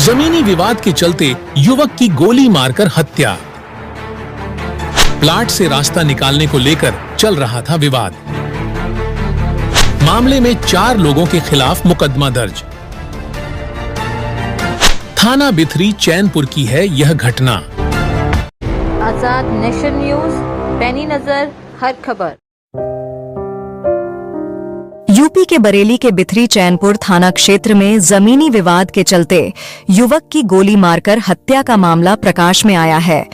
जमीनी विवाद के चलते युवक की गोली मारकर हत्या। प्लाट से रास्ता निकालने को लेकर चल रहा था विवाद। मामले में 4 लोगों के खिलाफ मुकदमा दर्ज। थाना बिथरी चैनपुर की है यह घटना। आजाद नेशन न्यूज, पैनी नजर, हर खबर। यूपी के बरेली के बिथरी चैनपुर थाना क्षेत्र में जमीनी विवाद के चलते युवक की गोली मारकर हत्या का मामला प्रकाश में आया है।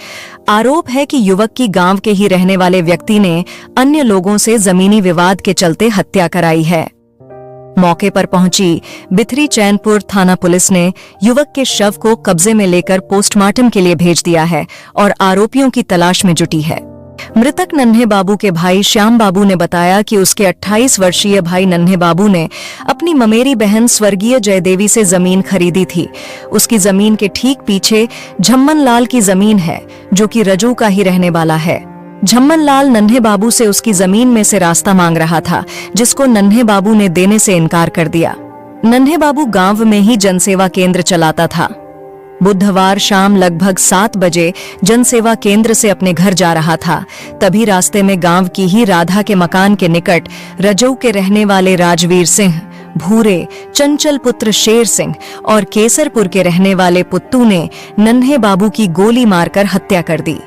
आरोप है कि युवक की गांव के ही रहने वाले व्यक्ति ने अन्य लोगों से जमीनी विवाद के चलते हत्या कराई है। मौके पर पहुंची बिथरी चैनपुर थाना पुलिस ने युवक के शव को कब्जे में लेकर पोस्टमार्टम के लिए भेज दिया है और आरोपियों की तलाश में जुटी है। मृतक नन्हे बाबू के भाई श्याम बाबू ने बताया कि उसके 28 वर्षीय भाई नन्हे बाबू ने अपनी ममेरी बहन स्वर्गीय जयदेवी से जमीन खरीदी थी। उसकी जमीन के ठीक पीछे झम्मन लाल की जमीन है, जो कि रजू का ही रहने वाला है। झम्मन लाल नन्हे बाबू से उसकी जमीन में से रास्ता मांग रहा था, जिसको नन्हे बाबू ने देने से इनकार कर दिया। नन्हे बाबू गांव में ही जनसेवा केंद्र चलाता था। बुधवार शाम लगभग 7 बजे जनसेवा केंद्र से अपने घर जा रहा था। तभी रास्ते में गांव की ही राधा के मकान के निकट रजऊ के रहने वाले राजवीर सिंह, भूरे, चंचल पुत्र शेर सिंह और केसरपुर के रहने वाले पुत्तू ने नन्हे बाबू की गोली मारकर हत्या कर दी।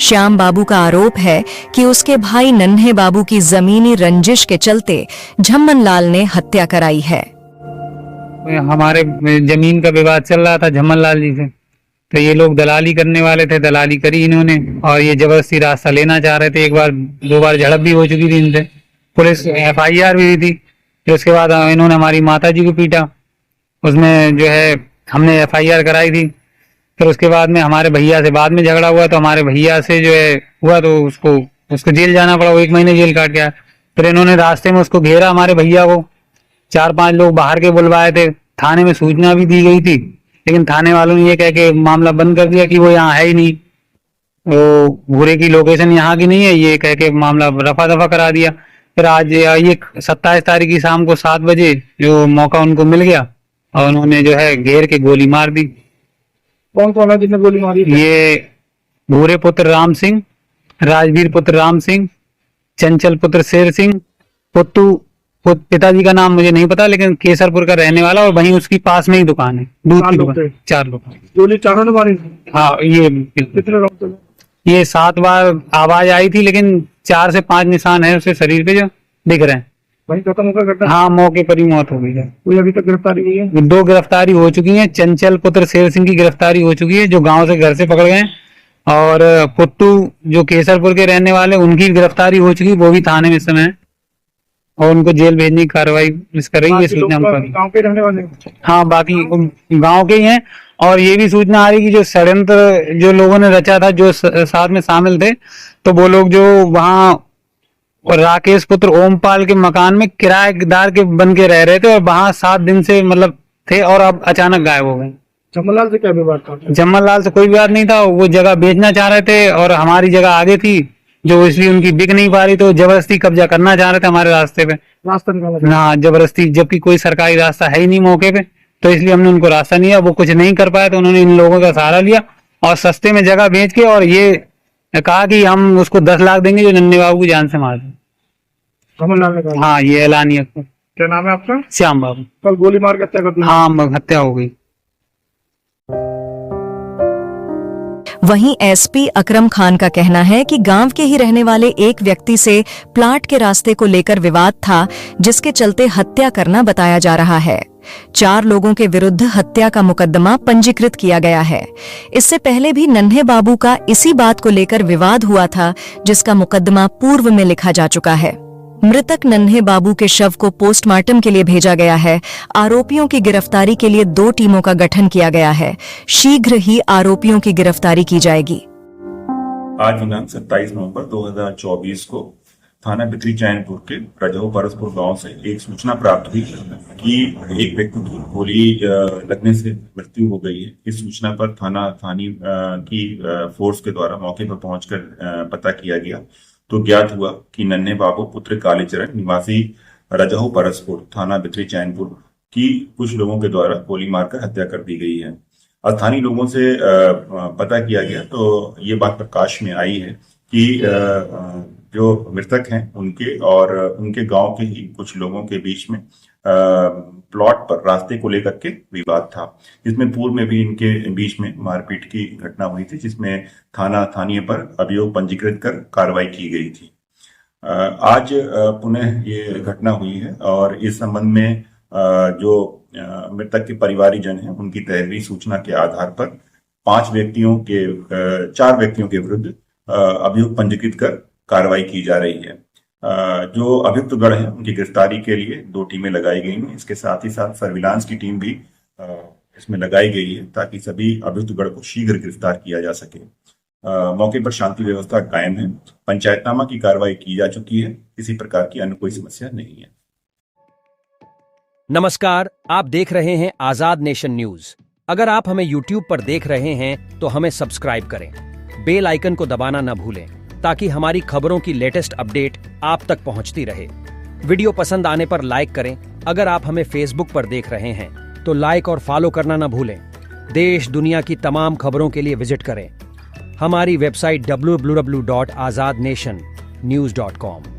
श्याम बाबू का आरोप है कि उसके भाई नन्हे बाबू की जमीनी रंजिश के चलते झम्मन लाल ने हत्या कराई है। हमारे जमीन का विवाद चल रहा था झम्मन लाल जी से, तो ये लोग दलाली करने वाले थे। दलाली करी इन्होंने और ये जबरदस्ती रास्ता लेना चाह रहे थे। एक बार 2 बार झड़प भी हो चुकी थी इनसे। पुलिस FIR भी हुई थी। फिर उसके बाद इन्होंने हमारी माता जी को पीटा, उसमें जो है हमने FIR कराई थी। फिर उसके बाद में हमारे भैया से बाद में झगड़ा हुआ, तो हमारे भैया से जो है हुआ तो उसको जेल जाना पड़ा। वो 1 महीने जेल काट गया। फिर इन्होंने रास्ते में उसको घेरा, हमारे भैया को 4-5 लोग बाहर के बुलवाए थे। थाने में सूचना भी दी गई थी, लेकिन थाने वालों ने ये कह के मामला बंद कर दिया कि वो यहाँ है ही नहीं, वो भूरे की लोकेशन यहाँ की नहीं है, ये कह के मामला रफा दफा करा दिया। फिर आज ये 27 तारीख की शाम को 7 बजे जो मौका उनको मिल गया और उन्होंने जो है घेर के गोली मार दी। कौन है जिसने गोली मारी? ये भूरे पुत्र राम सिंह, राजवीर पुत्र राम सिंह, चंचल पुत्र शेर सिंह, पुत्तू पिताजी का नाम मुझे नहीं पता, लेकिन केसरपुर का रहने वाला, और वहीं उसकी पास में ही दुकान है, दूध की दुकान। 4 लोग। गोली चारों ने मारी? हाँ, ये कितने लोग? ये 7 बार आवाज आई थी, लेकिन 4 से 5 निशान है उसके शरीर पे जो दिख रहे हैं। वहीं खत्म होकर करता? हाँ, मौके पर ही मौत हो गई है। कोई अभी तक गिरफ्तारी हुई है? 2 गिरफ्तारी हो चुकी है। चंचल पुत्र शेर सिंह की गिरफ्तारी हो चुकी है, जो गाँव से घर से पकड़ गए, और पुत्तू जो केसरपुर के रहने वाले, उनकी गिरफ्तारी हो चुकी, वो भी थाने में इस समय है और उनको जेल भेजने की कार्रवाई पुलिस कर रही है। सूचना गांव के रहने वाले? हाँ, बाकी गांव के ही हैं। और ये भी सूचना आ रही कि जो षड्यंत्र जो लोगों ने रचा था, जो साथ में शामिल थे, तो वो लोग जो वहाँ राकेश पुत्र ओमपाल के मकान में किराएदार के बन के रह रहे थे और वहाँ 7 दिन से मतलब थे, और अब अचानक गायब हो गए। झम्मन लाल से क्या विवाद था? झम्मन लाल से कोई विवाद नहीं था। वो जगह बेचना चाह रहे थे और हमारी जगह आगे थी, जो इसलिए उनकी बिक नहीं पा रही, तो जबरदस्ती कब्जा करना चाह रहे थे हमारे रास्ते पे। रास्ता निकाला? हाँ, जबरदस्ती, जबकि कोई सरकारी रास्ता है ही नहीं मौके पे, तो इसलिए हमने उनको रास्ता नहीं दिया। वो कुछ नहीं कर पाए, तो उन्होंने इन लोगों का सहारा लिया और सस्ते में जगह बेच के, और ये कहा कि हम उसको 10 लाख देंगे जो नन्हे बाबू की जान से मार दें। झम्मन लाल ने कहा? हाँ, ये ऐलानिया। क्या नाम है आपका? श्याम बाबू। कल गोली मार के हत्या कर दी? हाँ, हत्या हो गई। वहीं SP अकरम खान का कहना है कि गांव के ही रहने वाले एक व्यक्ति से प्लाट के रास्ते को लेकर विवाद था, जिसके चलते हत्या करना बताया जा रहा है। 4 लोगों के विरुद्ध हत्या का मुकदमा पंजीकृत किया गया है। इससे पहले भी नन्हे बाबू का इसी बात को लेकर विवाद हुआ था, जिसका मुकदमा पूर्व में लिखा जा चुका है। मृतक नन्हे बाबू के शव को पोस्टमार्टम के लिए भेजा गया है। आरोपियों की गिरफ्तारी के लिए 2 टीमों का गठन किया गया है। शीघ्र ही आरोपियों की गिरफ्तारी की जाएगी। आज दिनांक 27 नवंबर 2024 को थाना बिथरी चैनपुर के रजऊ परसपुर गांव से एक सूचना प्राप्त हुई कि एक व्यक्ति की गोली लगने से मृत्यु हो गई है। इस सूचना पर थानी की फोर्स के द्वारा मौके पर पहुंचकर पता किया गया, तो ज्ञात हुआ कि नन्हे बाबू पुत्र कालीचरण निवासी रजऊ परसपुर थाना बिथरी चैनपुर की कुछ लोगों के द्वारा गोली मारकर हत्या कर दी गई है। स्थानीय लोगों से पता किया गया तो ये बात प्रकाश में आई है कि जो मृतक हैं उनके और उनके गांव के ही कुछ लोगों के बीच में प्लॉट पर रास्ते को लेकर के विवाद था, जिसमें पूर्व में भी इनके बीच में मारपीट की घटना हुई थी, जिसमें थानीय पर अभियोग पंजीकृत कर कार्रवाई की गई थी। आज पुनः ये घटना हुई है और इस संबंध में जो मृतक के परिवारीजन हैं उनकी तहरीरी सूचना के आधार पर 4 व्यक्तियों के विरुद्ध अभियोग पंजीकृत कर कार्रवाई की जा रही है। जो अभियुक्त गण हैं उनकी गिरफ्तारी के लिए 2 टीमें लगाई गई हैं। इसके साथ ही साथ सर्विलांस की टीम भी इसमें लगाई गई है ताकि सभी अभियुक्त गण को शीघ्र गिरफ्तार किया जा सके। मौके पर शांति व्यवस्था कायम है, पंचायतनामा की कार्रवाई की जा चुकी है, किसी प्रकार की अन्य कोई समस्या नहीं है। नमस्कार, आप देख रहे हैं आजाद नेशन न्यूज। अगर आप हमें YouTube पर देख रहे हैं तो हमें सब्सक्राइब करें, बेल आइकन को दबाना न भूलें ताकि हमारी खबरों की लेटेस्ट अपडेट आप तक पहुंचती रहे। वीडियो पसंद आने पर लाइक करें। अगर आप हमें Facebook पर देख रहे हैं तो लाइक और फॉलो करना न भूलें। देश दुनिया की तमाम खबरों के लिए विजिट करें हमारी वेबसाइट www.azadnationnews.com।